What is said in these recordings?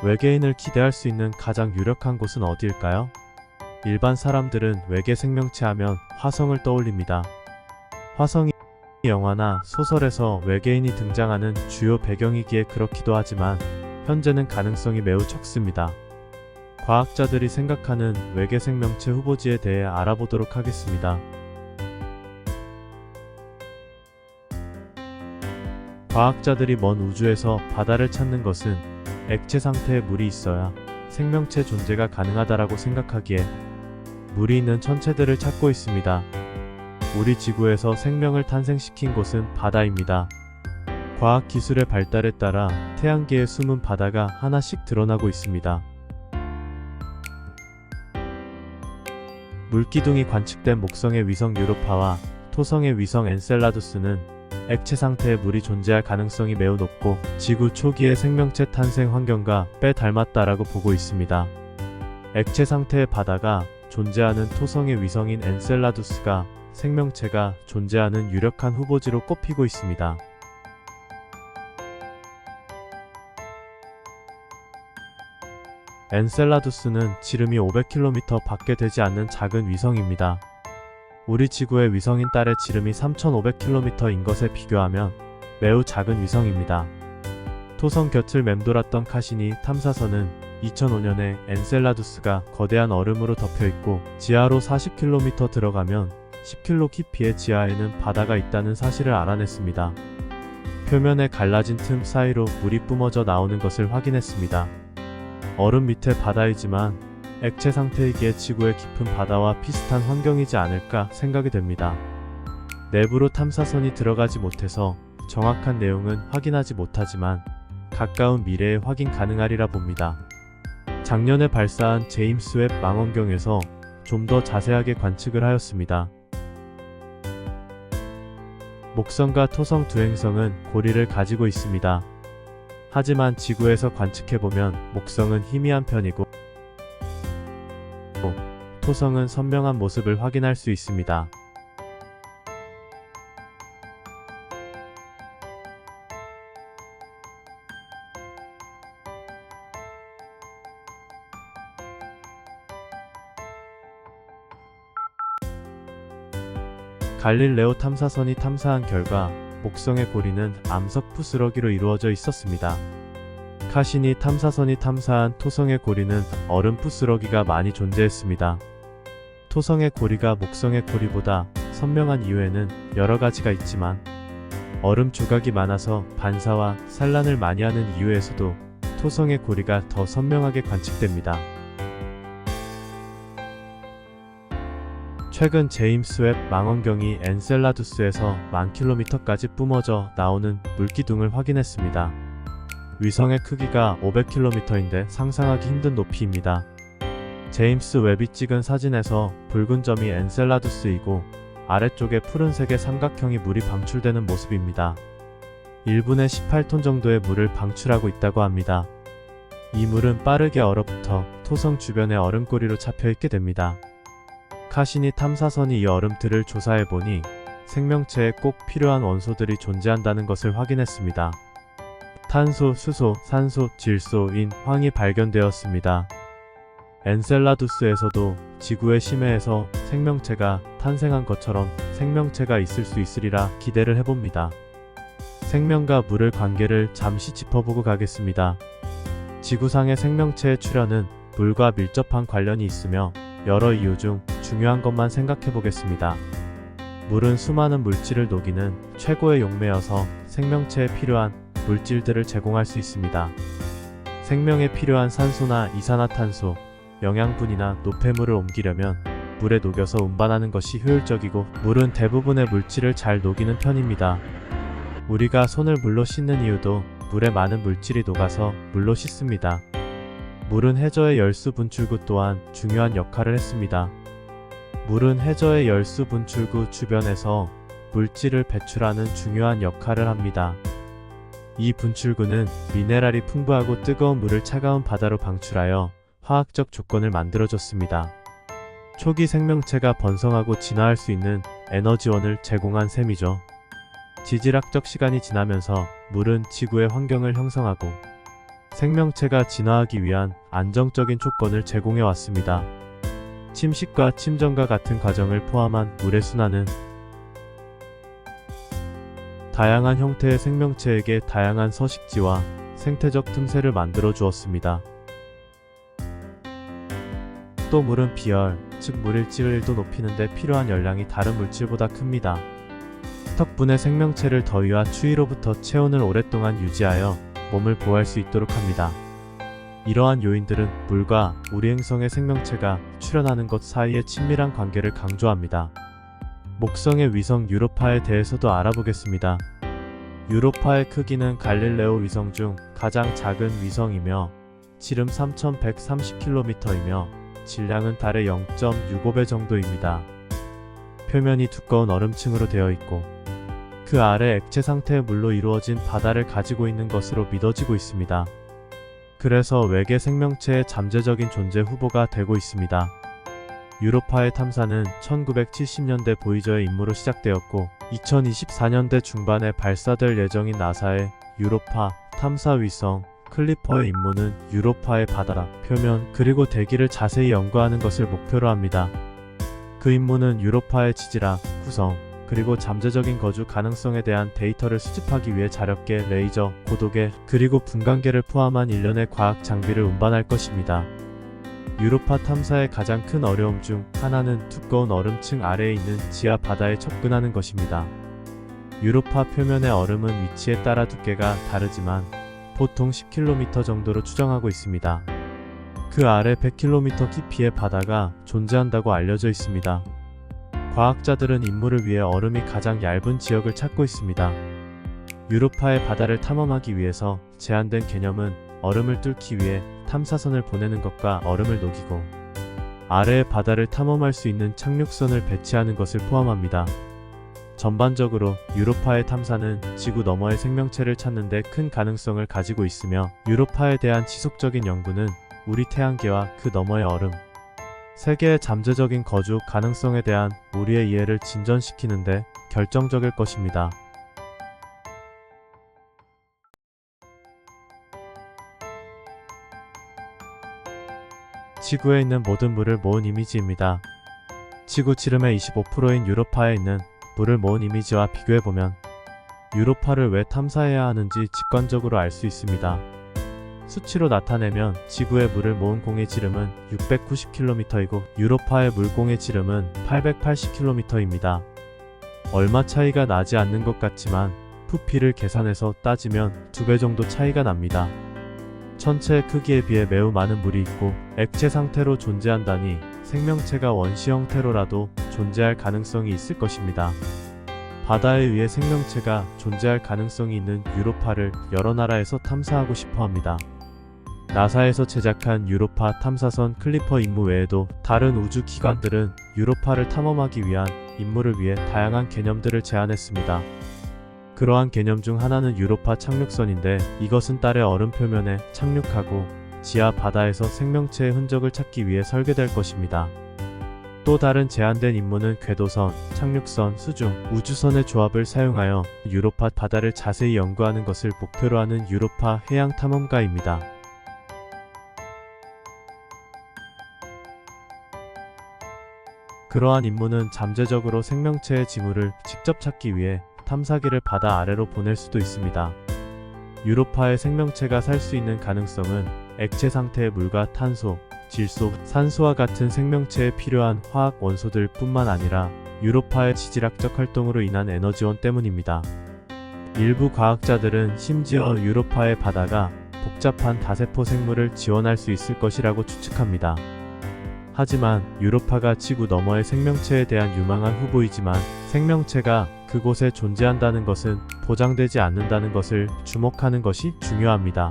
외계인을 기대할 수 있는 가장 유력한 곳은 어디일까요? 일반 사람들은 외계 생명체 하면 화성을 떠올립니다. 화성이 영화나 소설에서 외계인이 등장하는 주요 배경이기에 그렇기도 하지만 현재는 가능성이 매우 적습니다. 과학자들이 생각하는 외계 생명체 후보지에 대해 알아보도록 하겠습니다. 과학자들이 먼 우주에서 바다를 찾는 것은 액체 상태의 물이 있어야 생명체 존재가 가능하다라고 생각하기에 물이 있는 천체들을 찾고 있습니다. 우리 지구에서 생명을 탄생시킨 곳은 바다입니다. 과학기술의 발달에 따라 태양계의 숨은 바다가 하나씩 드러나고 있습니다. 물기둥이 관측된 목성의 위성 유로파와 토성의 위성 엔셀라두스는 액체 상태의 물이 존재할 가능성이 매우 높고 지구 초기의 생명체 탄생 환경과 꽤 닮았다라고 보고 있습니다. 액체 상태의 바다가 존재하는 토성의 위성인 엔셀라두스가 생명체가 존재하는 유력한 후보지로 꼽히고 있습니다. 엔셀라두스는 지름이 500km 밖에 되지 않는 작은 위성입니다. 우리 지구의 위성인 딸의 지름이 3500km인 것에 비교하면 매우 작은 위성입니다. 토성 곁을 맴돌았던 카시니 탐사선은 2005년에 엔셀라두스가 거대한 얼음으로 덮여있고 지하로 40km 들어가면 10km 깊이의 지하에는 바다가 있다는 사실을 알아냈습니다. 표면에 갈라진 틈 사이로 물이 뿜어져 나오는 것을 확인했습니다. 얼음 밑에 바다이지만 액체 상태이기에 지구의 깊은 바다와 비슷한 환경이지 않을까 생각이 됩니다. 내부로 탐사선이 들어가지 못해서 정확한 내용은 확인하지 못하지만 가까운 미래에 확인 가능하리라 봅니다. 작년에 발사한 제임스 웹 망원경에서 좀 더 자세하게 관측을 하였습니다. 목성과 토성 두 행성은 고리를 가지고 있습니다. 하지만 지구에서 관측해보면 목성은 희미한 편이고 토성은 선명한 모습을 확인할 수 있습니다. 갈릴레오 탐사선이 탐사한 결과 목성의 고리는 암석 부스러기로 이루어져 있었습니다. 카시니 탐사선이 탐사한 토성의 고리는 얼음 부스러기가 많이 존재했습니다. 토성의 고리가 목성의 고리보다 선명한 이유에는 여러 가지가 있지만 얼음 조각이 많아서 반사와 산란을 많이 하는 이유에서도 토성의 고리가 더 선명하게 관측됩니다. 최근 제임스 웹 망원경이 엔셀라두스에서 10,000km까지 뿜어져 나오는 물기둥을 확인했습니다. 위성의 크기가 500km인데 상상하기 힘든 높이입니다. 제임스 웹이 찍은 사진에서 붉은 점이 엔셀라두스이고 아래쪽에 푸른색의 삼각형이 물이 방출되는 모습입니다. 1분에 18톤 정도의 물을 방출하고 있다고 합니다. 이 물은 빠르게 얼어붙어 토성 주변의 얼음고리로 잡혀있게 됩니다. 카시니 탐사선이 이 얼음들을 조사해보니 생명체에 꼭 필요한 원소들이 존재한다는 것을 확인했습니다. 탄소, 수소, 산소, 질소인 황이 발견되었습니다. 엔셀라두스에서도 지구의 심해에서 생명체가 탄생한 것처럼 생명체가 있을 수 있으리라 기대를 해봅니다. 생명과 물의 관계를 잠시 짚어보고 가겠습니다. 지구상의 생명체의 출현은 물과 밀접한 관련이 있으며 여러 이유 중 중요한 것만 생각해 보겠습니다. 물은 수많은 물질을 녹이는 최고의 용매여서 생명체에 필요한 물질들을 제공할 수 있습니다. 생명에 필요한 산소나 이산화탄소, 영양분이나 노폐물을 옮기려면 물에 녹여서 운반하는 것이 효율적이고 물은 대부분의 물질을 잘 녹이는 편입니다. 우리가 손을 물로 씻는 이유도 물에 많은 물질이 녹아서 물로 씻습니다. 물은 해저의 열수 분출구 또한 중요한 역할을 했습니다. 물은 해저의 열수 분출구 주변에서 물질을 배출하는 중요한 역할을 합니다. 이 분출구는 미네랄이 풍부하고 뜨거운 물을 차가운 바다로 방출하여 화학적 조건을 만들어줬습니다. 초기 생명체가 번성하고 진화할 수 있는 에너지원을 제공한 셈이죠. 지질학적 시간이 지나면서 물은 지구의 환경을 형성하고 생명체가 진화하기 위한 안정적인 조건을 제공해 왔습니다. 침식과 침전과 같은 과정을 포함한 물의 순환은 다양한 형태의 생명체에게 다양한 서식지와 생태적 틈새를 만들어 주었습니다. 또 물은 비열, 즉 물일지를 1도 높이는 데 필요한 열량이 다른 물질보다 큽니다. 덕분에 생명체를 더위와 추위로부터 체온을 오랫동안 유지하여 몸을 보호할 수 있도록 합니다. 이러한 요인들은 물과 우리 행성의 생명체가 출현하는 것 사이의 친밀한 관계를 강조합니다. 목성의 위성 유로파에 대해서도 알아보겠습니다. 유로파의 크기는 갈릴레오 위성 중 가장 작은 위성이며 지름 3130km이며 질량은 달의 0.65배 정도입니다. 표면이 두꺼운 얼음층으로 되어 있고 그 아래 액체 상태의 물로 이루어진 바다를 가지고 있는 것으로 믿어지고 있습니다. 그래서 외계 생명체의 잠재적인 존재 후보가 되고 있습니다. 유로파의 탐사는 1970년대 보이저의 임무로 시작되었고 2024년대 중반에 발사될 예정인 나사의 유로파 탐사 위성 클리퍼의 임무는 유로파의 바다 표면 그리고 대기를 자세히 연구하는 것을 목표로 합니다. 그 임무는 유로파의 지질학, 구성, 그리고 잠재적인 거주 가능성에 대한 데이터를 수집하기 위해 자력계, 레이저, 고도계, 그리고 분광계를 포함한 일련의 과학 장비를 운반할 것입니다. 유로파 탐사의 가장 큰 어려움 중 하나는 두꺼운 얼음층 아래에 있는 지하 바다에 접근하는 것입니다. 유로파 표면의 얼음은 위치에 따라 두께가 다르지만 보통 10km 정도로 추정하고 있습니다. 그 아래 100km 깊이의 바다가 존재한다고 알려져 있습니다. 과학자들은 임무를 위해 얼음이 가장 얇은 지역을 찾고 있습니다. 유로파의 바다를 탐험하기 위해서 제한된 개념은 얼음을 뚫기 위해 탐사선을 보내는 것과 얼음을 녹이고 아래의 바다를 탐험할 수 있는 착륙선을 배치하는 것을 포함합니다. 전반적으로 유로파의 탐사는 지구 너머의 생명체를 찾는 데 큰 가능성을 가지고 있으며 유로파에 대한 지속적인 연구는 우리 태양계와 그 너머의 얼음, 세계의 잠재적인 거주 가능성에 대한 우리의 이해를 진전시키는 데 결정적일 것입니다. 지구에 있는 모든 물을 모은 이미지입니다. 지구 지름의 25%인 유로파에 있는 물을 모은 이미지와 비교해보면 유로파를 왜 탐사해야 하는지 직관적으로 알 수 있습니다. 수치로 나타내면 지구의 물을 모은 공의 지름은 690km이고 유로파의 물공의 지름은 880km입니다. 얼마 차이가 나지 않는 것 같지만 부피를 계산해서 따지면 2배 정도 차이가 납니다. 천체의 크기에 비해 매우 많은 물이 있고 액체 상태로 존재한다니 생명체가 원시 형태로라도 존재할 가능성이 있을 것입니다. 바다에 의해 생명체가 존재할 가능성이 있는 유로파를 여러 나라에서 탐사하고 싶어 합니다. 나사에서 제작한 유로파 탐사선 클리퍼 임무 외에도 다른 우주 기관들은 유로파를 탐험하기 위한 임무를 위해 다양한 개념들을 제안했습니다. 그러한 개념 중 하나는 유로파 착륙선인데 이것은 달의 얼음 표면에 착륙하고 지하 바다에서 생명체의 흔적을 찾기 위해 설계될 것입니다. 또 다른 제한된 임무는 궤도선, 착륙선, 수중, 우주선의 조합을 사용하여 유로파 바다를 자세히 연구하는 것을 목표로 하는 유로파 해양 탐험가입니다. 그러한 임무는 잠재적으로 생명체의 징후를 직접 찾기 위해 탐사기를 바다 아래로 보낼 수도 있습니다. 유로파의 생명체가 살 수 있는 가능성은 액체 상태의 물과 탄소, 질소, 산소와 같은 생명체에 필요한 화학 원소들 뿐만 아니라 유로파의 지질학적 활동으로 인한 에너지원 때문입니다. 일부 과학자들은 심지어 유로파의 바다가 복잡한 다세포 생물을 지원할 수 있을 것이라고 추측합니다. 하지만 유로파가 지구 너머의 생명체에 대한 유망한 후보이지만 생명체가 그곳에 존재한다는 것은 보장되지 않는다는 것을 주목하는 것이 중요합니다.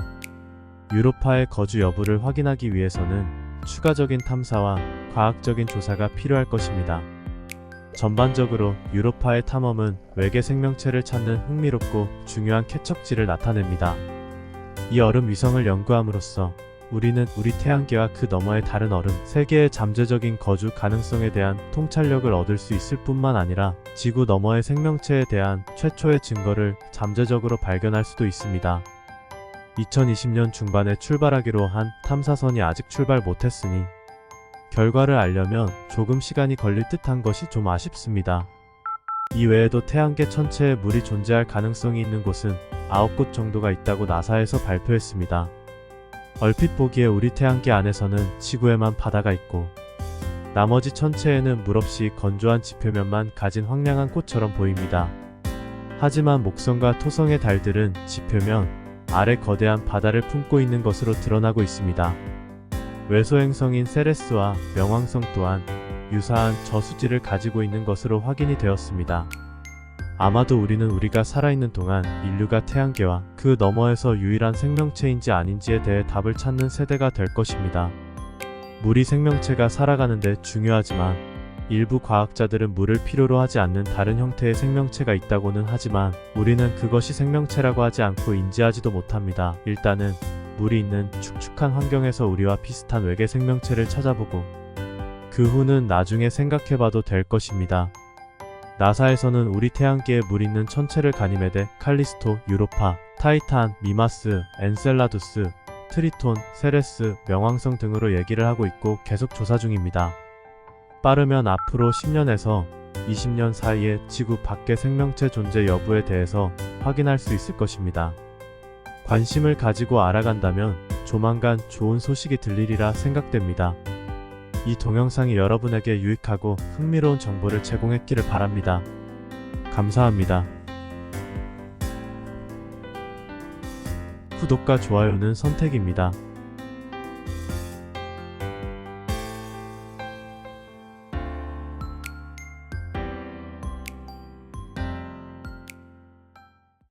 유로파의 거주 여부를 확인하기 위해서는 추가적인 탐사와 과학적인 조사가 필요할 것입니다. 전반적으로 유로파의 탐험은 외계 생명체를 찾는 흥미롭고 중요한 캐척지를 나타냅니다. 이 얼음 위성을 연구함으로써 우리는 우리 태양계와 그 너머의 다른 얼음, 세계의 잠재적인 거주 가능성에 대한 통찰력을 얻을 수 있을 뿐만 아니라 지구 너머의 생명체에 대한 최초의 증거를 잠재적으로 발견할 수도 있습니다. 2020년 중반에 출발하기로 한 탐사선이 아직 출발 못했으니 결과를 알려면 조금 시간이 걸릴 듯한 것이 좀 아쉽습니다. 이외에도 태양계 전체에 물이 존재할 가능성이 있는 곳은 9곳 정도가 있다고 나사에서 발표했습니다. 얼핏 보기에 우리 태양계 안에서는 지구에만 바다가 있고 나머지 천체에는 물 없이 건조한 지표면만 가진 황량한 꽃처럼 보입니다. 하지만 목성과 토성의 달들은 지표면 아래 거대한 바다를 품고 있는 것으로 드러나고 있습니다. 외소행성인 세레스와 명왕성 또한 유사한 저수지를 가지고 있는 것으로 확인이 되었습니다. 아마도 우리는 우리가 살아있는 동안 인류가 태양계와 그 너머에서 유일한 생명체인지 아닌지에 대해 답을 찾는 세대가 될 것입니다. 물이 생명체가 살아가는데 중요하지만 일부 과학자들은 물을 필요로 하지 않는 다른 형태의 생명체가 있다고는 하지만 우리는 그것이 생명체라고 하지 않고 인지하지도 못합니다. 일단은 물이 있는 축축한 환경에서 우리와 비슷한 외계 생명체를 찾아보고 그 후는 나중에 생각해봐도 될 것입니다. 나사에서는 우리 태양계에 물 있는 천체를 가니메데, 칼리스토, 유로파, 타이탄, 미마스, 엔셀라두스, 트리톤, 세레스, 명왕성 등으로 얘기를 하고 있고 계속 조사 중입니다. 빠르면 앞으로 10년에서 20년 사이에 지구 밖의 생명체 존재 여부에 대해서 확인할 수 있을 것입니다. 관심을 가지고 알아간다면 조만간 좋은 소식이 들리리라 생각됩니다. 이 동영상이 여러분에게 유익하고 흥미로운 정보를 제공했기를 바랍니다. 감사합니다. 구독과 좋아요는 선택입니다.